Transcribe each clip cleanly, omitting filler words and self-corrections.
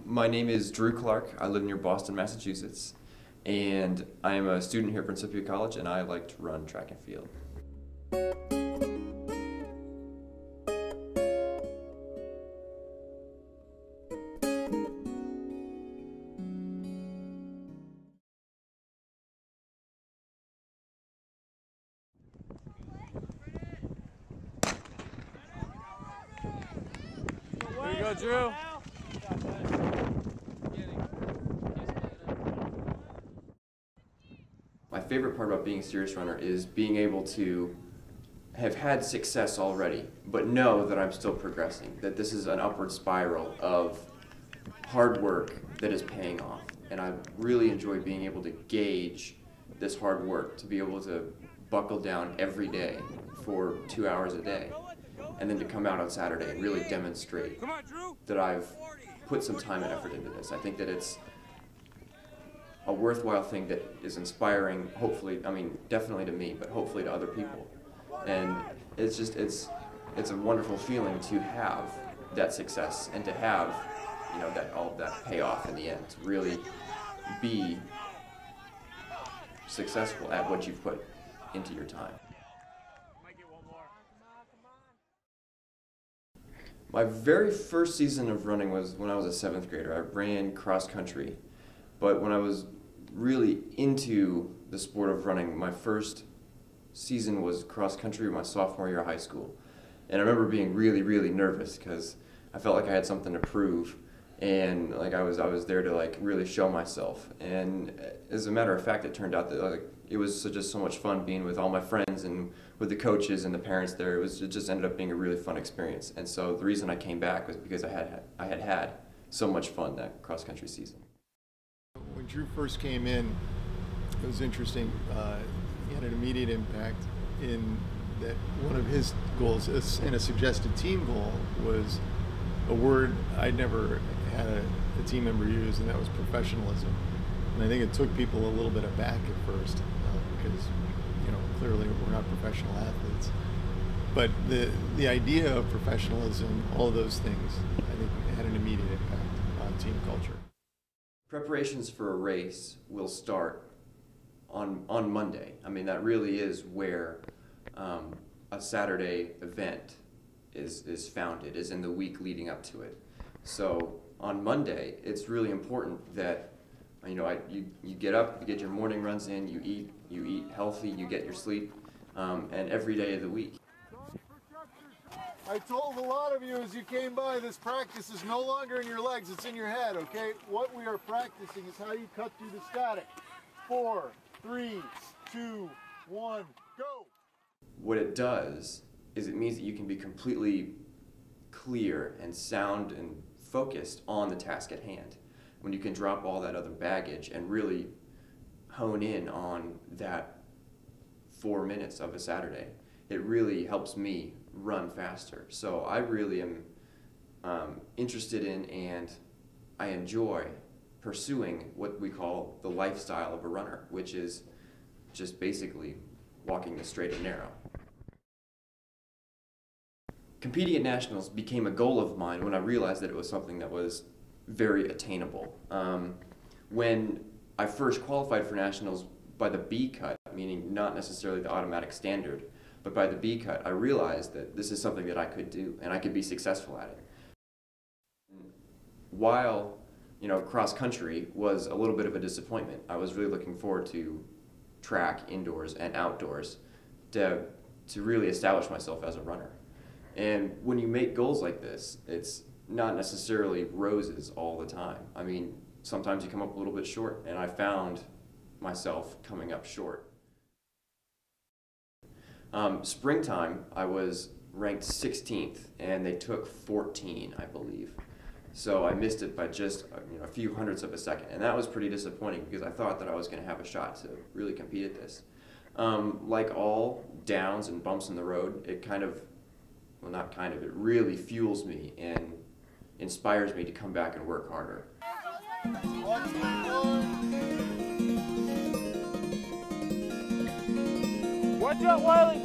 My name is Drew Clark. I live near Boston, Massachusetts, and I am a student here at Principia College, and I like to run track and field. Here you go, Drew. My favorite part about being a serious runner is being able to have had success already, but know that I'm still progressing, that this is an upward spiral of hard work that is paying off. And I really enjoy being able to gauge this hard work, to be able to buckle down every day for 2 hours a day, and then to come out on Saturday and really demonstrate that I've put some time and effort into this. I think that it's a worthwhile thing that is inspiring, hopefully, I mean, definitely to me, but hopefully to other people. And it's just, it's a wonderful feeling to have that success and to have, you know, all of that payoff in the end, to really be successful at what you've put into your time. My very first season of running was when I was a 7th grader. I ran cross country, but when I was really into the sport of running, my first season was cross country my sophomore year of high school. And I remember being really, really nervous because I felt like I had something to prove, and like I was there to like really show myself. And as a matter of fact, it turned out that like it was just so much fun being with all my friends and with the coaches and the parents there. It just ended up being a really fun experience. And so the reason I came back was because I had had so much fun that cross country season. When Drew first came in, it was interesting. He had an immediate impact in that one of his goals, and a suggested team goal, was a word I'd never had a team member use, and that was professionalism. And I think it took people a little bit aback at first, because, you know, clearly we're not professional athletes. But the idea of professionalism, all of those things, I think had an immediate impact on team culture. Preparations for a race will start on Monday. I mean, that really is where a Saturday event is founded, is in the week leading up to it. So on Monday, it's really important that you get up, you get your morning runs in, you eat healthy, you get your sleep, and every day of the week. I told a lot of you as you came by, this practice is no longer in your legs, it's in your head, okay? What we are practicing is how you cut through the static. 4, 3, 2, 1, go! What it does is it means that you can be completely clear and sound and focused on the task at hand. When you can drop all that other baggage and really hone in on that 4 minutes of a Saturday, it really helps me run faster. So I really am interested in, and I enjoy pursuing what we call the lifestyle of a runner, which is just basically walking the straight and narrow. Competing at nationals became a goal of mine when I realized that it was something that was very attainable. When I first qualified for nationals by the B cut, meaning not necessarily the automatic standard, but by the B cut, I realized that this is something that I could do and I could be successful at it. While, you know, cross country was a little bit of a disappointment, I was really looking forward to track indoors and outdoors to really establish myself as a runner. And when you make goals like this, it's not necessarily roses all the time. I mean, sometimes you come up a little bit short, and I found myself coming up short. Springtime, I was ranked 16th, and they took 14, I believe. So I missed it by just a few hundredths of a second, and that was pretty disappointing because I thought that I was going to have a shot to really compete at this. Like all downs and bumps in the road, it it really fuels me and inspires me to come back and work harder. Watch out, Wiley!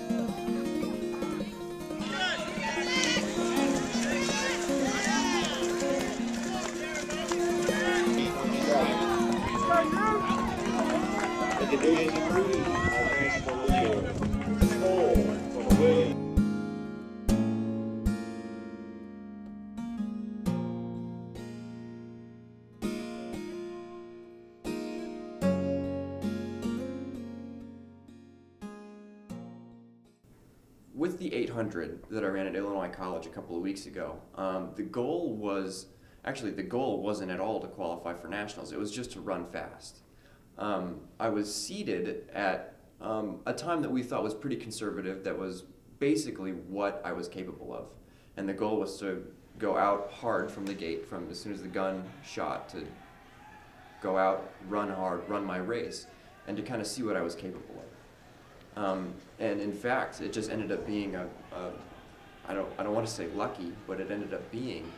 With the 800 that I ran at Illinois College a couple of weeks ago, the goal wasn't at all to qualify for nationals. It was just to run fast. I was seeded at a time that we thought was pretty conservative, that was basically what I was capable of. And the goal was to go out hard from the gate, from as soon as the gun shot, to go out, run hard, run my race, and to kind of see what I was capable of. And in fact, it just ended up being I don't want to say lucky, but it ended up being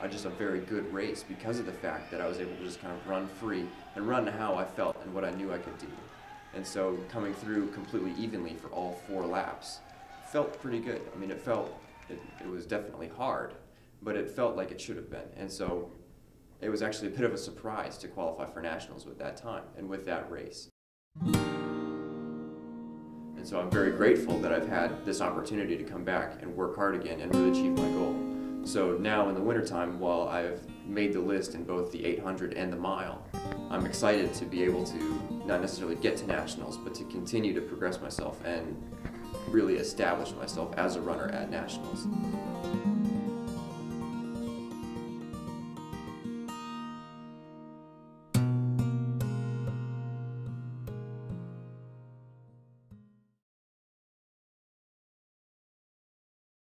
just a very good race because of the fact that I was able to just kind of run free and run how I felt and what I knew I could do. And so coming through completely evenly for all 4 laps felt pretty good. I mean, it was definitely hard, but it felt like it should have been. And so it was actually a bit of a surprise to qualify for nationals with that time and with that race. And so I'm very grateful that I've had this opportunity to come back and work hard again and really achieve my goal. So now in the wintertime, while I've made the list in both the 800 and the mile, I'm excited to be able to not necessarily get to nationals, but to continue to progress myself and really establish myself as a runner at nationals.